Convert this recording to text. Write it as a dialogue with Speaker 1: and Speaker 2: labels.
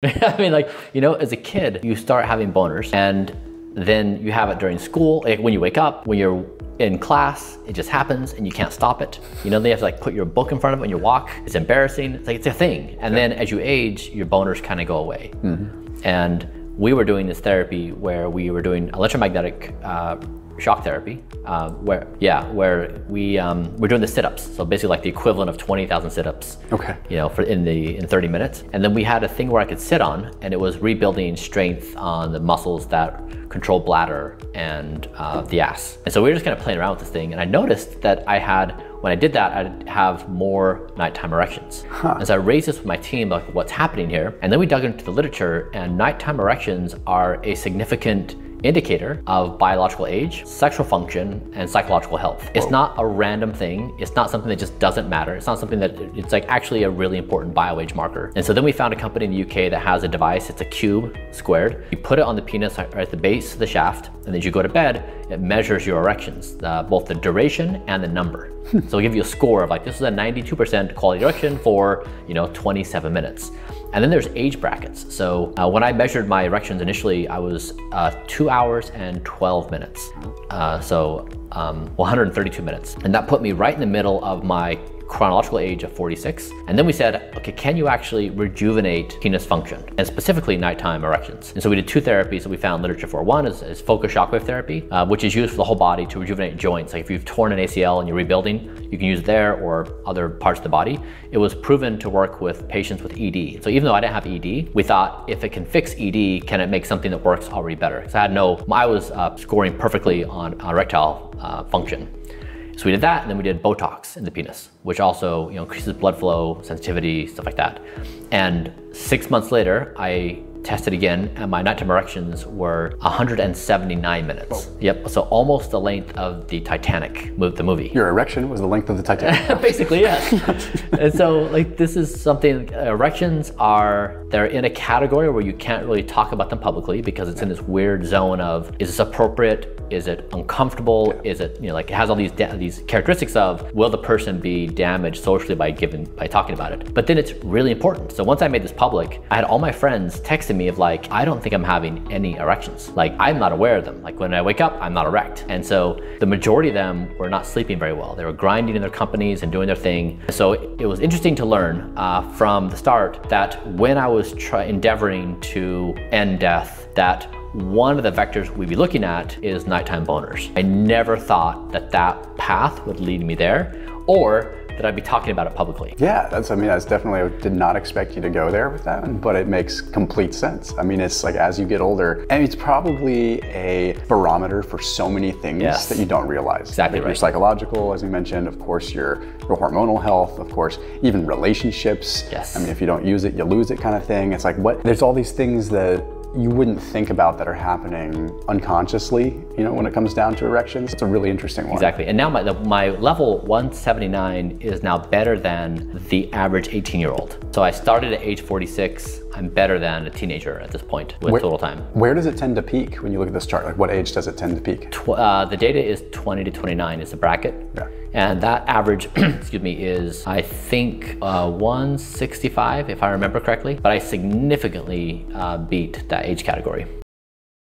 Speaker 1: I mean, like, you know, as a kid, you start having boners and then you have it during school, like when you wake up, when you're in class, it just happens and you can't stop it. You know, they have to like put your book in front of it when you walk. It's embarrassing. It's like, it's a thing. And then as you age, your boners kind of go away. And we were doing this therapy where we were doing electromagnetic shock therapy, where we're doing the sit-ups. So basically like the equivalent of 20,000 sit-ups.
Speaker 2: Okay.
Speaker 1: You know, in 30 minutes. And then we had a thing where I could sit on, and it was rebuilding strength on the muscles that control bladder and the ass. And so we were just kind of playing around with this thing, and I noticed that when I did that, I'd have more nighttime erections. And so I raised this with my team, like what's happening here. And then we dug into the literature, and nighttime erections are a significant indicator of biological age, sexual function, and psychological health. It's not a random thing. It's not something that just doesn't matter. It's not something that, it's like actually a really important bioage marker. And so then we found a company in the UK that has a device, it's a cube squared. You put it on the penis or at the base of the shaft, and as you go to bed, it measures your erections, both the duration and the number. So it'll give you a score of like, this is a 92% quality erection for, you know, 27 minutes. And then there's age brackets. So when I measured my erections initially, I was 2 hours and 12 minutes. 132 minutes. And that put me right in the middle of my chronological age of 46. And then we said, okay, can you actually rejuvenate penis function, and specifically nighttime erections? And so we did two therapies that we found literature for. One is focused shockwave therapy, which is used for the whole body to rejuvenate joints. Like if you've torn an ACL and you're rebuilding, you can use it there or other parts of the body. It was proven to work with patients with ED. So even though I didn't have ED, we thought if it can fix ED, can it make something that works already better? So I was scoring perfectly on erectile function. So we did that, and then we did Botox in the penis, which also, you know, increases blood flow, sensitivity, stuff like that. And 6 months later, I tested again, and my nighttime erections were 179 minutes. Oh. Yep, so almost the length of the Titanic, the movie.
Speaker 2: Your erection was the length of the Titanic.
Speaker 1: Basically, yes. And so, like, this is something, erections they're in a category where you can't really talk about them publicly because it's in this weird zone of, is this appropriate? Is it uncomfortable? Is it, you know, like it has all these characteristics of, will the person be damaged socially by talking about it? But then it's really important. So once I made this public, I had all my friends texting me of like, I don't think I'm having any erections. Like, I'm not aware of them. Like when I wake up, I'm not erect. And so the majority of them were not sleeping very well. They were grinding in their companies and doing their thing. So it was interesting to learn from the start that when I was endeavoring to end death, that one of the vectors we'd be looking at is nighttime boners. I never thought that path would lead me there, or that I'd be talking about it publicly.
Speaker 2: Yeah, that's definitely, I did not expect you to go there with that one, but it makes complete sense. I mean, it's like as you get older, and it's probably a barometer for so many things that you don't realize.
Speaker 1: Exactly
Speaker 2: like
Speaker 1: right.
Speaker 2: Your psychological, as we mentioned, of course, your hormonal health, of course, even relationships.
Speaker 1: Yes.
Speaker 2: I mean, if you don't use it, you lose it kind of thing. It's like, there's all these things that you wouldn't think about that are happening unconsciously, you know, when it comes down to erections. It's a really interesting one.
Speaker 1: Exactly, and now my level 179 is now better than the average 18-year-old. So I started at age 46, I'm better than a teenager at this point with total time.
Speaker 2: Where does it tend to peak when you look at this chart? Like what age does it tend to peak?
Speaker 1: The data is 20 to 29 is the bracket.
Speaker 2: Yeah.
Speaker 1: And that average, excuse me, is I think 165 if I remember correctly, but I significantly beat that age category.